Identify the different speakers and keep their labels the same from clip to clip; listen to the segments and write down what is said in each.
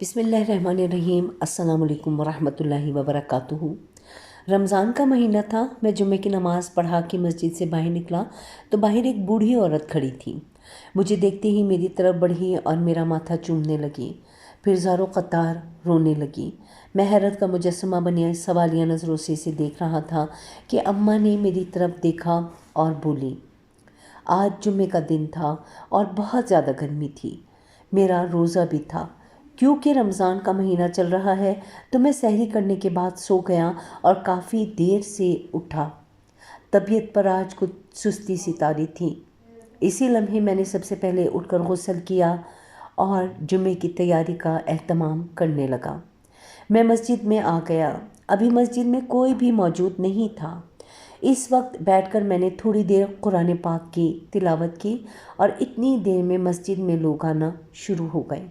Speaker 1: بسم اللہ الرحمن الرحیم۔ السلام علیکم ورحمۃ اللہ وبرکاتہ۔ رمضان کا مہینہ تھا۔ میں جمعے کی نماز پڑھا کے مسجد سے باہر نکلا تو باہر ایک بوڑھی عورت کھڑی تھی۔ مجھے دیکھتے ہی میری طرف بڑھی اور میرا ماتھا چومنے لگی، پھر زاروں قطار رونے لگی۔ میں حیرت کا مجسمہ بنیا سوالیہ نظروں سے اسے دیکھ رہا تھا کہ اماں نے میری طرف دیکھا اور بولی، آج جمعے کا دن تھا اور بہت زیادہ گرمی تھی۔ میرا روزہ بھی تھا۔ کیونکہ رمضان کا مہینہ چل رہا ہے تو میں سحری کرنے کے بعد سو گیا اور کافی دیر سے اٹھا۔ طبیعت پر آج کچھ سستی سی طاری تھی۔ اسی لمحے میں نے سب سے پہلے اٹھ کر غسل کیا اور جمعے کی تیاری کا اہتمام کرنے لگا۔ میں مسجد میں آ گیا۔ ابھی مسجد میں کوئی بھی موجود نہیں تھا۔ اس وقت بیٹھ کر میں نے تھوڑی دیر قرآن پاک کی تلاوت کی اور اتنی دیر میں مسجد میں لوگ آنا شروع ہو گئے۔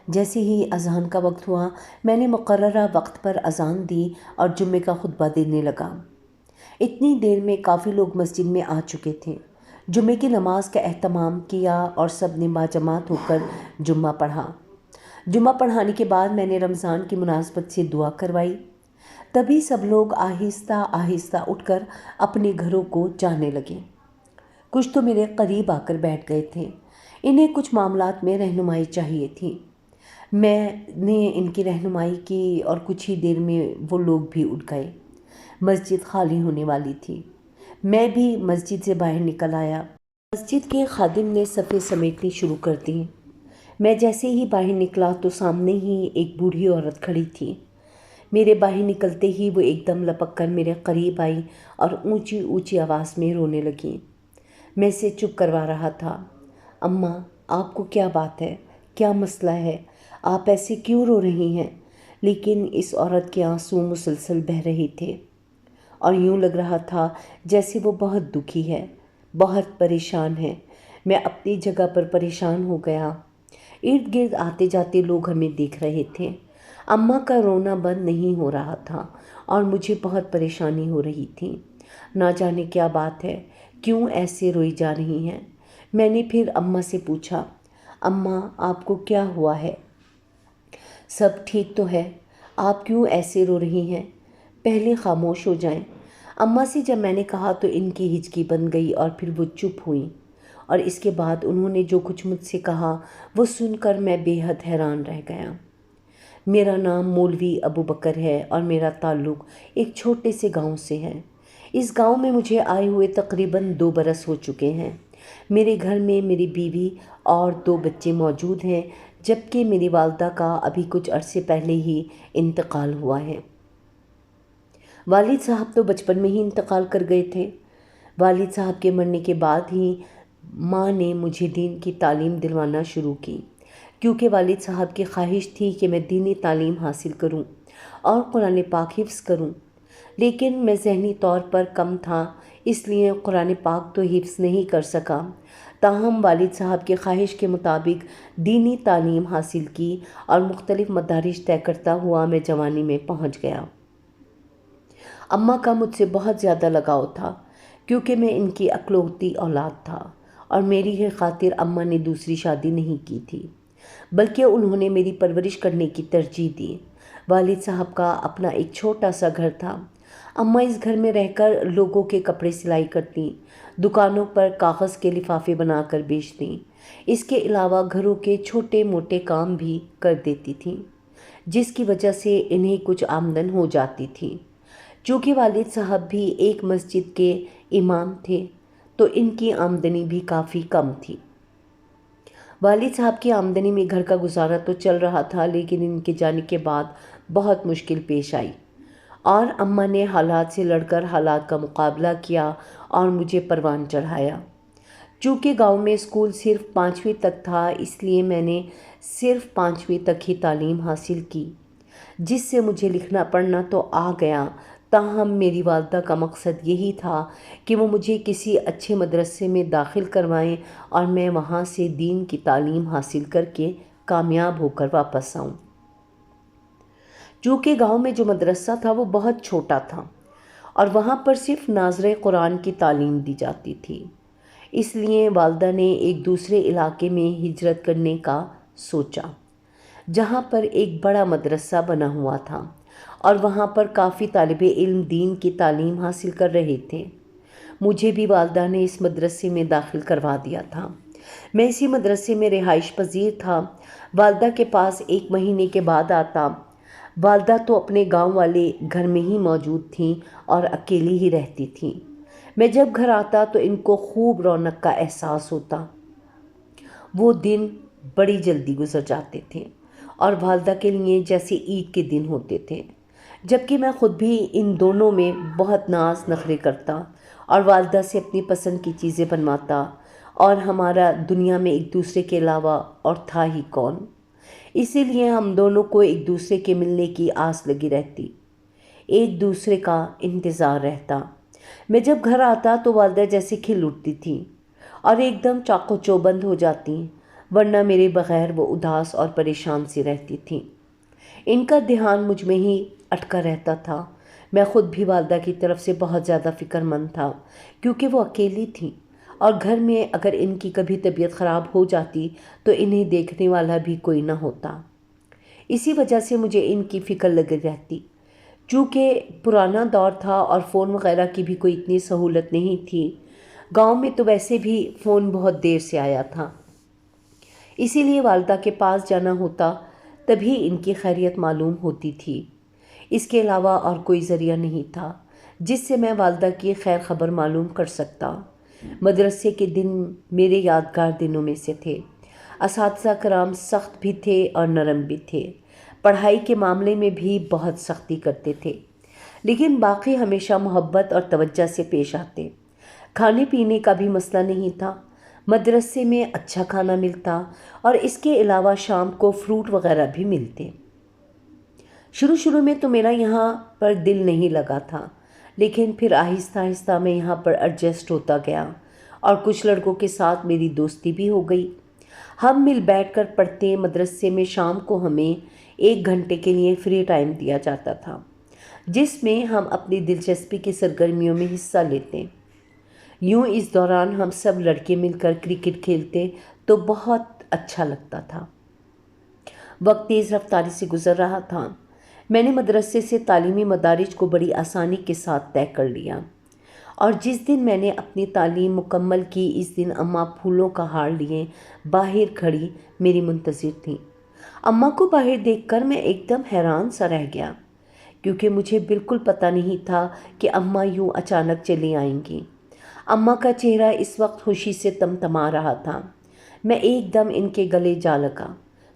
Speaker 1: جیسے ہی اذان کا وقت ہوا، میں نے مقررہ وقت پر اذان دی اور جمعے کا خطبہ دینے لگا۔ اتنی دیر میں کافی لوگ مسجد میں آ چکے تھے۔ جمعے کی نماز کا اہتمام کیا اور سب نے باجماعت ہو کر جمعہ پڑھا۔ جمعہ پڑھانے کے بعد میں نے رمضان کی مناسبت سے دعا کروائی۔ تبھی سب لوگ آہستہ آہستہ اٹھ کر اپنے گھروں کو جانے لگے۔ کچھ تو میرے قریب آ کر بیٹھ گئے تھے۔ انہیں کچھ معاملات میں رہنمائی چاہیے تھی۔ میں نے ان کی رہنمائی کی اور کچھ ہی دیر میں وہ لوگ بھی اٹھ گئے۔ مسجد خالی ہونے والی تھی۔ میں بھی مسجد سے باہر نکل آیا۔ مسجد کے خادم نے صفیں سمیٹنی شروع کر دی۔ میں جیسے ہی باہر نکلا تو سامنے ہی ایک بوڑھی عورت کھڑی تھی۔ میرے باہر نکلتے ہی وہ ایک دم لپک کر میرے قریب آئی اور اونچی اونچی آواز میں رونے لگی۔ میں اسے چپ کروا رہا تھا۔ اماں، آپ کو کیا بات ہے؟ کیا مسئلہ ہے؟ آپ ایسے کیوں رو رہی ہیں؟ لیکن اس عورت کے آنسو مسلسل بہہ رہے تھے اور یوں لگ رہا تھا جیسے وہ بہت دکھی ہے، بہت پریشان ہے۔ میں اپنی جگہ پر پریشان ہو گیا۔ ارد گرد آتے جاتے لوگ ہمیں دیکھ رہے تھے۔ اماں کا رونا بند نہیں ہو رہا تھا اور مجھے بہت پریشانی ہو رہی تھی۔ نہ جانے کیا بات ہے، کیوں ایسے روئی جا رہی ہیں؟ میں نے پھر اماں سے پوچھا، اماں آپ کو کیا ہوا ہے؟ سب ٹھیک تو ہے؟ آپ کیوں ایسے رو رہی ہیں؟ پہلے خاموش ہو جائیں۔ اماں سے جب میں نے کہا تو ان کی ہچکی بن گئی اور پھر وہ چپ ہوئیں، اور اس کے بعد انہوں نے جو کچھ مجھ سے کہا وہ سن کر میں بے حد حیران رہ گیا۔ میرا نام مولوی ابو بکر ہے اور میرا تعلق ایک چھوٹے سے گاؤں سے ہے۔ اس گاؤں میں مجھے آئے ہوئے تقریباً 2 برس ہو چکے ہیں۔ میرے گھر میں میری بیوی اور 2 بچے موجود ہیں، جبکہ میری والدہ کا ابھی کچھ عرصے پہلے ہی انتقال ہوا ہے۔ والد صاحب تو بچپن میں ہی انتقال کر گئے تھے۔ والد صاحب کے مرنے کے بعد ہی ماں نے مجھے دین کی تعلیم دلوانا شروع کی، کیونکہ والد صاحب کی خواہش تھی کہ میں دینی تعلیم حاصل کروں اور قرآن پاک حفظ کروں، لیکن میں ذہنی طور پر کم تھا، اس لیے قرآن پاک تو حفظ نہیں کر سکا۔ تاہم والد صاحب کی خواہش کے مطابق دینی تعلیم حاصل کی اور مختلف مدارج طے کرتا ہوا میں جوانی میں پہنچ گیا۔ اماں کا مجھ سے بہت زیادہ لگاؤ تھا، کیونکہ میں ان کی اکلوتی اولاد تھا اور میری ہی خاطر اماں نے دوسری شادی نہیں کی تھی، بلکہ انہوں نے میری پرورش کرنے کی ترجیح دی۔ والد صاحب کا اپنا ایک چھوٹا سا گھر تھا۔ اماں اس گھر میں رہ کر لوگوں کے کپڑے سلائی کرتیں، دکانوں پر کاغذ کے لفافے بنا کر بیچتیں۔ اس کے علاوہ گھروں کے چھوٹے موٹے کام بھی کر دیتی تھیں، جس کی وجہ سے انہیں کچھ آمدن ہو جاتی تھی۔ چونکہ والد صاحب بھی ایک مسجد کے امام تھے تو ان کی آمدنی بھی کافی کم تھی۔ والد صاحب کی آمدنی میں گھر کا گزارا تو چل رہا تھا، لیکن ان کے جانے کے بعد بہت مشکل پیش آئی اور اماں نے حالات سے لڑ کر حالات کا مقابلہ کیا اور مجھے پروان چڑھایا۔ چونکہ گاؤں میں اسکول صرف 5ویں تک تھا، اس لیے میں نے صرف 5ویں تک ہی تعلیم حاصل کی، جس سے مجھے لکھنا پڑھنا تو آ گیا۔ تاہم میری والدہ کا مقصد یہی تھا کہ وہ مجھے کسی اچھے مدرسے میں داخل کروائیں اور میں وہاں سے دین کی تعلیم حاصل کر کے کامیاب ہو کر واپس آؤں۔ چونکہ گاؤں میں جو مدرسہ تھا وہ بہت چھوٹا تھا اور وہاں پر صرف ناظر قرآن کی تعلیم دی جاتی تھی، اس لیے والدہ نے ایک دوسرے علاقے میں ہجرت کرنے کا سوچا۔ جہاں پر ایک بڑا مدرسہ بنا ہوا تھا اور وہاں پر کافی طالب علم دین کی تعلیم حاصل کر رہے تھے۔ مجھے بھی والدہ نے اس مدرسے میں داخل کروا دیا تھا۔ میں اسی مدرسے میں رہائش پذیر تھا۔ والدہ کے پاس 1 مہینے کے بعد آتا۔ والدہ تو اپنے گاؤں والے گھر میں ہی موجود تھیں اور اکیلی ہی رہتی تھیں۔ میں جب گھر آتا تو ان کو خوب رونق کا احساس ہوتا۔ وہ دن بڑی جلدی گزر جاتے تھے اور والدہ کے لیے جیسے عید کے دن ہوتے تھے، جبکہ میں خود بھی ان دونوں میں بہت ناز نخرے کرتا اور والدہ سے اپنی پسند کی چیزیں بنواتا، اور ہمارا دنیا میں ایک دوسرے کے علاوہ اور تھا ہی کون۔ اسی لیے ہم دونوں کو ایک دوسرے کے ملنے کی آس لگی رہتی، ایک دوسرے کا انتظار رہتا۔ میں جب گھر آتا تو والدہ جیسے کھل اٹھتی تھی اور ایک دم چاقو چوبند ہو جاتی، ورنہ میرے بغیر وہ اداس اور پریشان سی رہتی تھیں۔ ان کا دھیان مجھ میں ہی اٹکا رہتا تھا۔ میں خود بھی والدہ کی طرف سے بہت زیادہ فکر مند تھا، کیونکہ وہ اکیلی تھیں اور گھر میں اگر ان کی کبھی طبیعت خراب ہو جاتی تو انہیں دیکھنے والا بھی کوئی نہ ہوتا۔ اسی وجہ سے مجھے ان کی فکر لگی رہتی۔ چونکہ پرانا دور تھا اور فون وغیرہ کی بھی کوئی اتنی سہولت نہیں تھی، گاؤں میں تو ویسے بھی فون بہت دیر سے آیا تھا، اسی لیے والدہ کے پاس جانا ہوتا تبھی ان کی خیریت معلوم ہوتی تھی۔ اس کے علاوہ اور کوئی ذریعہ نہیں تھا جس سے میں والدہ کی خیر خبر معلوم کر سکتا۔ مدرسے کے دن میرے یادگار دنوں میں سے تھے۔ اساتذہ کرام سخت بھی تھے اور نرم بھی تھے، پڑھائی کے معاملے میں بھی بہت سختی کرتے تھے، لیکن باقی ہمیشہ محبت اور توجہ سے پیش آتے۔ کھانے پینے کا بھی مسئلہ نہیں تھا، مدرسے میں اچھا کھانا ملتا اور اس کے علاوہ شام کو فروٹ وغیرہ بھی ملتے۔ شروع میں تو میرا یہاں پر دل نہیں لگا تھا، لیکن پھر آہستہ آہستہ میں یہاں پر ایڈجسٹ ہوتا گیا اور کچھ لڑکوں کے ساتھ میری دوستی بھی ہو گئی۔ ہم مل بیٹھ کر پڑھتے۔ مدرسے میں شام کو ہمیں 1 گھنٹے کے لیے فری ٹائم دیا جاتا تھا، جس میں ہم اپنی دلچسپی کی سرگرمیوں میں حصہ لیتے۔ یوں اس دوران ہم سب لڑکے مل کر کرکٹ کھیلتے تو بہت اچھا لگتا تھا۔ وقت تیز رفتاری سے گزر رہا تھا۔ میں نے مدرسے سے تعلیمی مدارج کو بڑی آسانی کے ساتھ طے کر لیا، اور جس دن میں نے اپنی تعلیم مکمل کی اس دن اماں پھولوں کا ہار لیے باہر کھڑی میری منتظر تھیں۔ اماں کو باہر دیکھ کر میں ایک دم حیران سا رہ گیا، کیونکہ مجھے بالکل پتہ نہیں تھا کہ اماں یوں اچانک چلی آئیں گی۔ اماں کا چہرہ اس وقت خوشی سے تمتما رہا تھا۔ میں ایک دم ان کے گلے جا لگا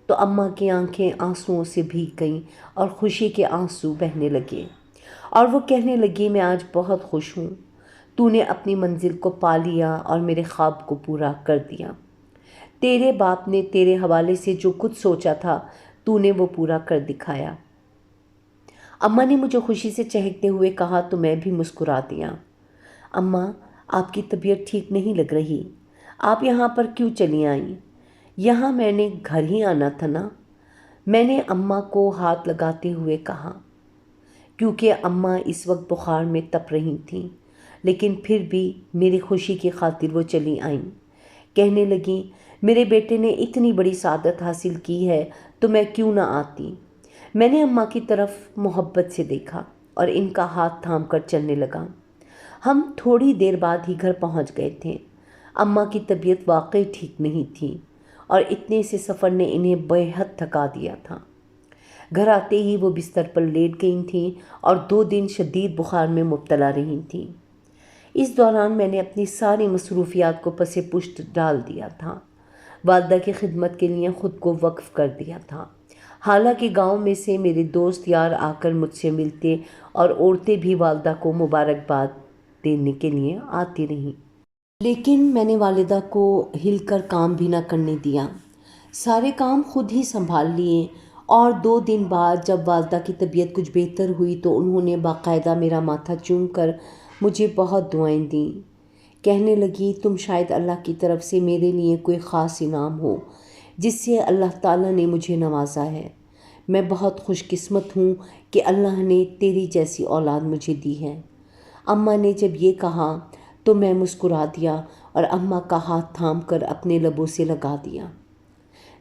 Speaker 1: تو اماں کی آنکھیں آنسوؤں سے بھیگ گئیں اور خوشی کے آنسو بہنے لگے، اور وہ کہنے لگی، میں آج بہت خوش ہوں، تو نے اپنی منزل کو پا لیا اور میرے خواب کو پورا کر دیا۔ تیرے باپ نے تیرے حوالے سے جو کچھ سوچا تھا تو نے وہ پورا کر دکھایا۔ اماں نے مجھے خوشی سے چہکتے ہوئے کہا تو میں بھی مسکرا دیا۔ اماں، آپ کی طبیعت ٹھیک نہیں لگ رہی، آپ یہاں پر کیوں چلی آئیں؟ یہاں میں نے گھر ہی آنا تھا نا، میں نے اماں کو ہاتھ لگاتے ہوئے کہا، کیونکہ اماں اس وقت بخار میں تپ رہی تھیں، لیکن پھر بھی میری خوشی کی خاطر وہ چلی آئیں۔ کہنے لگیں، میرے بیٹے نے اتنی بڑی سعادت حاصل کی ہے تو میں کیوں نہ آتی۔ میں نے اماں کی طرف محبت سے دیکھا اور ان کا ہاتھ تھام کر چلنے لگا۔ ہم تھوڑی دیر بعد ہی گھر پہنچ گئے تھے۔ اماں کی طبیعت واقعی ٹھیک نہیں تھی اور اتنے سے سفر نے انہیں بے حد تھکا دیا تھا۔ گھر آتے ہی وہ بستر پر لیٹ گئی تھیں اور 2 دن شدید بخار میں مبتلا رہی تھیں۔ اس دوران میں نے اپنی ساری مصروفیات کو پس پشت ڈال دیا تھا، والدہ کی خدمت کے لیے خود کو وقف کر دیا تھا۔ حالانکہ گاؤں میں سے میرے دوست یار آ کر مجھ سے ملتے اور عورتیں بھی والدہ کو مبارکباد دینے کے لیے آتی رہیں، لیکن میں نے والدہ کو ہل کر کام بھی نہ کرنے دیا، سارے کام خود ہی سنبھال لیے۔ اور 2 دن بعد جب والدہ کی طبیعت کچھ بہتر ہوئی تو انہوں نے باقاعدہ میرا ماتھا چوم کر مجھے بہت دعائیں دیں۔ کہنے لگی، تم شاید اللہ کی طرف سے میرے لیے کوئی خاص انعام ہو جس سے اللہ تعالیٰ نے مجھے نوازا ہے۔ میں بہت خوش قسمت ہوں کہ اللہ نے تیری جیسی اولاد مجھے دی ہے۔ اماں نے جب یہ کہا تو میں مسکرا دیا اور اماں کا ہاتھ تھام کر اپنے لبوں سے لگا دیا۔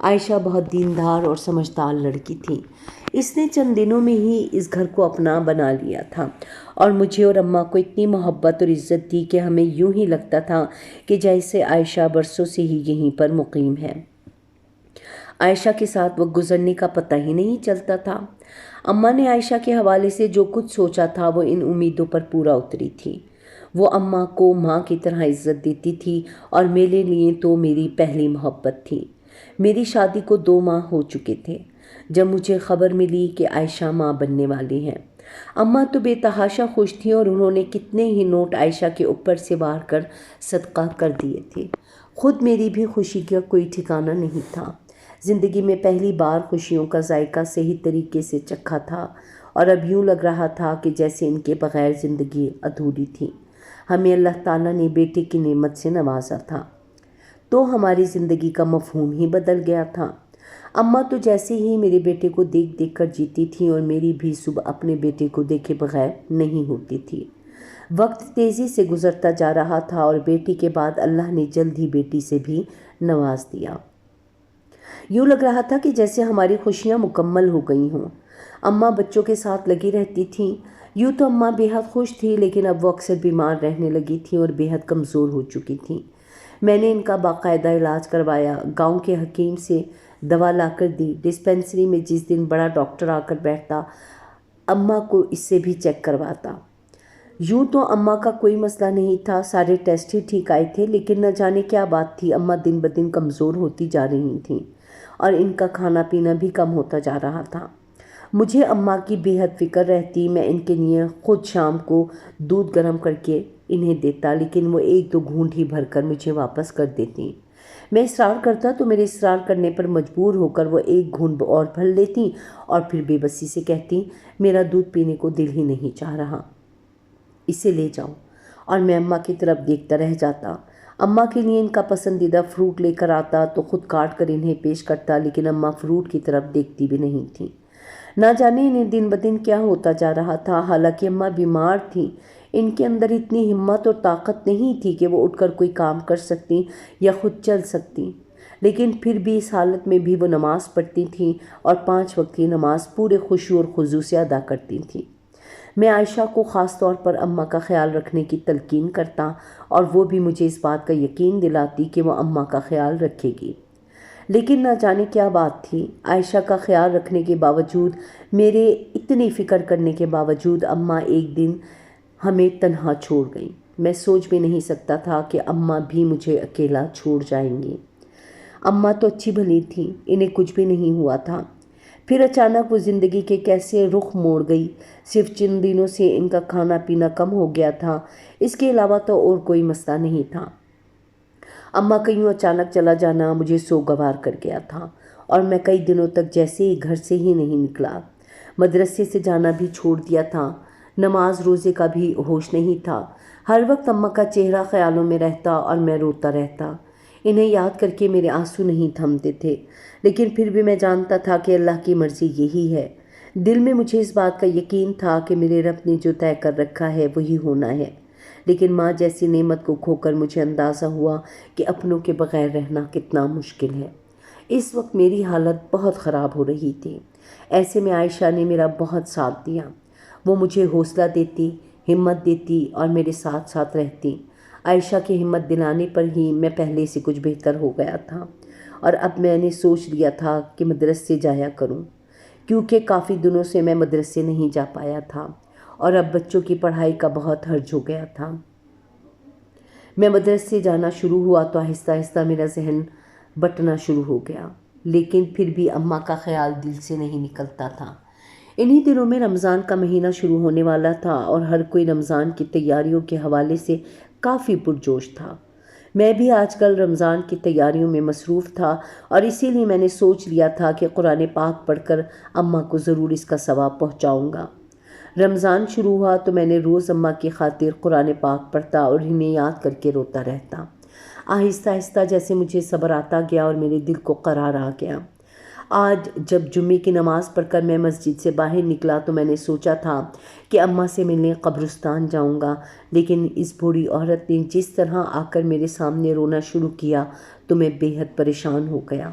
Speaker 1: عائشہ بہت دیندار اور سمجھدار لڑکی تھی۔ اس نے چند دنوں میں ہی اس گھر کو اپنا بنا لیا تھا اور مجھے اور اماں کو اتنی محبت اور عزت دی کہ ہمیں یوں ہی لگتا تھا کہ جیسے عائشہ برسوں سے ہی یہیں پر مقیم ہے۔ عائشہ کے ساتھ وقت گزرنے کا پتہ ہی نہیں چلتا تھا۔ اماں نے عائشہ کے حوالے سے جو کچھ سوچا تھا وہ ان امیدوں پر پورا اتری تھی۔ وہ اماں کو ماں کی طرح عزت دیتی تھی اور میرے لیے تو میری پہلی محبت تھی۔ میری شادی کو 2 ماہ ہو چکے تھے جب مجھے خبر ملی کہ عائشہ ماں بننے والی ہیں۔ اماں تو بے تحاشا خوش تھیں اور انہوں نے کتنے ہی نوٹ عائشہ کے اوپر سے وار کر صدقہ کر دیے تھے۔ خود میری بھی خوشی کا کوئی ٹھکانہ نہیں تھا۔ زندگی میں پہلی بار خوشیوں کا ذائقہ صحیح طریقے سے چکھا تھا اور اب یوں لگ رہا تھا کہ جیسے ان کے بغیر زندگی ادھوری تھی۔ ہمیں اللہ تعالیٰ نے بیٹے کی نعمت سے نوازا تھا تو ہماری زندگی کا مفہوم ہی بدل گیا تھا۔ اماں تو جیسے ہی میرے بیٹے کو دیکھ دیکھ کر جیتی تھیں اور میری بھی صبح اپنے بیٹے کو دیکھے بغیر نہیں ہوتی تھی۔ وقت تیزی سے گزرتا جا رہا تھا اور بیٹی کے بعد اللہ نے جلد ہی بیٹی سے بھی نواز دیا۔ یوں لگ رہا تھا کہ جیسے ہماری خوشیاں مکمل ہو گئی ہوں۔ اماں بچوں کے ساتھ لگی رہتی تھیں۔ یوں تو اماں بے حد خوش تھی، لیکن اب وہ اکثر بیمار رہنے لگی تھیں اور بے حد کمزور ہو چکی تھیں۔ میں نے ان کا باقاعدہ علاج کروایا، گاؤں کے حکیم سے دوا لا کر دی۔ ڈسپینسری میں جس دن بڑا ڈاکٹر آ کر بیٹھتا، اماں کو اس سے بھی چیک کرواتا۔ یوں تو اماں کا کوئی مسئلہ نہیں تھا، سارے ٹیسٹ ہی ٹھیک آئے تھے، لیکن نہ جانے کیا بات تھی، اماں دن بدن کمزور ہوتی جا رہی تھیں اور ان کا کھانا پینا بھی کم ہوتا جا رہا تھا۔ مجھے اماں کی بے حد فکر رہتی، میں ان کے لیے خود شام کو دودھ گرم کر کے انہیں دیتا، لیکن وہ 1-2 گھونٹ ہی بھر کر مجھے واپس کر دیتی۔ میں اصرار کرتا تو میرے اصرار کرنے پر مجبور ہو کر وہ 1 گھونٹ اور بھر لیتی اور پھر بے بسی سے کہتی، میرا دودھ پینے کو دل ہی نہیں چاہ رہا، اسے لے جاؤ، اور میں اماں کی طرف دیکھتا رہ جاتا۔ اماں کے لیے ان کا پسندیدہ فروٹ لے کر آتا تو خود کاٹ کر انہیں پیش کرتا، لیکن اماں فروٹ کی طرف دیکھتی بھی نہیں تھیں۔ نہ جانے انہیں دن بدن کیا ہوتا جا رہا تھا۔ حالانکہ اماں بیمار تھیں، ان کے اندر اتنی ہمت اور طاقت نہیں تھی کہ وہ اٹھ کر کوئی کام کر سکتی یا خود چل سکتی، لیکن پھر بھی اس حالت میں بھی وہ نماز پڑھتی تھیں اور 5 وقت کی نماز پورے خشوع اور خضوع سے ادا کرتی تھیں۔ میں عائشہ کو خاص طور پر اماں کا خیال رکھنے کی تلقین کرتا اور وہ بھی مجھے اس بات کا یقین دلاتی کہ وہ اماں کا خیال رکھے گی، لیکن نہ جانے کیا بات تھی، عائشہ کا خیال رکھنے کے باوجود، میرے اتنی فکر کرنے کے باوجود اماں ایک دن ہمیں تنہا چھوڑ گئیں۔ میں سوچ بھی نہیں سکتا تھا کہ اماں بھی مجھے اکیلا چھوڑ جائیں گی۔ اماں تو اچھی بھلی تھیں، انہیں کچھ بھی نہیں ہوا تھا، پھر اچانک وہ زندگی کے کیسے رخ موڑ گئی۔ صرف چند دنوں سے ان کا کھانا پینا کم ہو گیا تھا، اس کے علاوہ تو اور کوئی مسئلہ نہیں تھا۔ اماں کا یوں اچانک چلا جانا مجھے سوگوار کر گیا تھا اور میں کئی دنوں تک جیسے ہی گھر سے ہی نہیں نکلا۔ مدرسے سے جانا بھی چھوڑ دیا تھا، نماز روزے کا بھی ہوش نہیں تھا۔ ہر وقت اماں کا چہرہ خیالوں میں رہتا اور میں روتا رہتا۔ انہیں یاد کر کے میرے آنسو نہیں تھمتے تھے، لیکن پھر بھی میں جانتا تھا کہ اللہ کی مرضی یہی ہے۔ دل میں مجھے اس بات کا یقین تھا کہ میرے رب نے جو طے کر رکھا ہے وہی ہونا ہے، لیکن ماں جیسی نعمت کو کھو کر مجھے اندازہ ہوا کہ اپنوں کے بغیر رہنا کتنا مشکل ہے۔ اس وقت میری حالت بہت خراب ہو رہی تھی۔ ایسے میں عائشہ نے میرا بہت ساتھ دیا۔ وہ مجھے حوصلہ دیتی، ہمت دیتی اور میرے ساتھ ساتھ رہتی۔ عائشہ کی ہمت دلانے پر ہی میں پہلے سے کچھ بہتر ہو گیا تھا اور اب میں نے سوچ لیا تھا کہ مدرسے جایا کروں، کیونکہ کافی دنوں سے میں مدرسے نہیں جا پایا تھا اور اب بچوں کی پڑھائی کا بہت حرج ہو گیا تھا۔ میں مدرسے جانا شروع ہوا تو آہستہ آہستہ میرا ذہن بٹنا شروع ہو گیا، لیکن پھر بھی اماں کا خیال دل سے نہیں نکلتا تھا۔ انہی دنوں میں رمضان کا مہینہ شروع ہونے والا تھا اور ہر کوئی رمضان کی تیاریوں کے حوالے سے کافی پرجوش تھا۔ میں بھی آج کل رمضان کی تیاریوں میں مصروف تھا اور اسی لیے میں نے سوچ لیا تھا کہ قرآن پاک پڑھ کر اماں کو ضرور اس کا ثواب پہنچاؤں گا۔ رمضان شروع ہوا تو میں نے روز اماں کی خاطر قرآن پاک پڑھتا اور انہیں یاد کر کے روتا رہتا۔ آہستہ آہستہ جیسے مجھے صبر آتا گیا اور میرے دل کو قرار آ گیا۔ آج جب جمعے کی نماز پڑھ کر میں مسجد سے باہر نکلا تو میں نے سوچا تھا کہ اماں سے ملنے قبرستان جاؤں گا، لیکن اس بوڑھی عورت نے جس طرح آ کر میرے سامنے رونا شروع کیا تو میں بے حد پریشان ہو گیا۔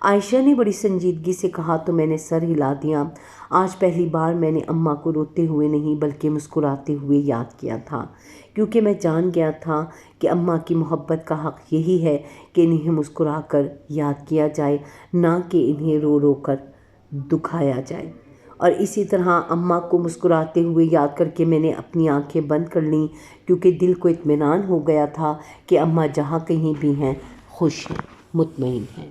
Speaker 1: عائشہ نے بڑی سنجیدگی سے کہا تو میں نے سر ہلا دیا۔ آج پہلی بار میں نے اماں کو روتے ہوئے نہیں بلکہ مسکراتے ہوئے یاد کیا تھا، کیونکہ میں جان گیا تھا کہ اماں کی محبت کا حق یہی ہے کہ انہیں مسکرا کر یاد کیا جائے، نہ کہ انہیں رو رو کر دکھایا جائے۔ اور اسی طرح اماں کو مسکراتے ہوئے یاد کر کے میں نے اپنی آنکھیں بند کر لیں، کیونکہ دل کو اطمینان ہو گیا تھا کہ اماں جہاں کہیں بھی ہیں خوش ہیں، مطمئن ہیں۔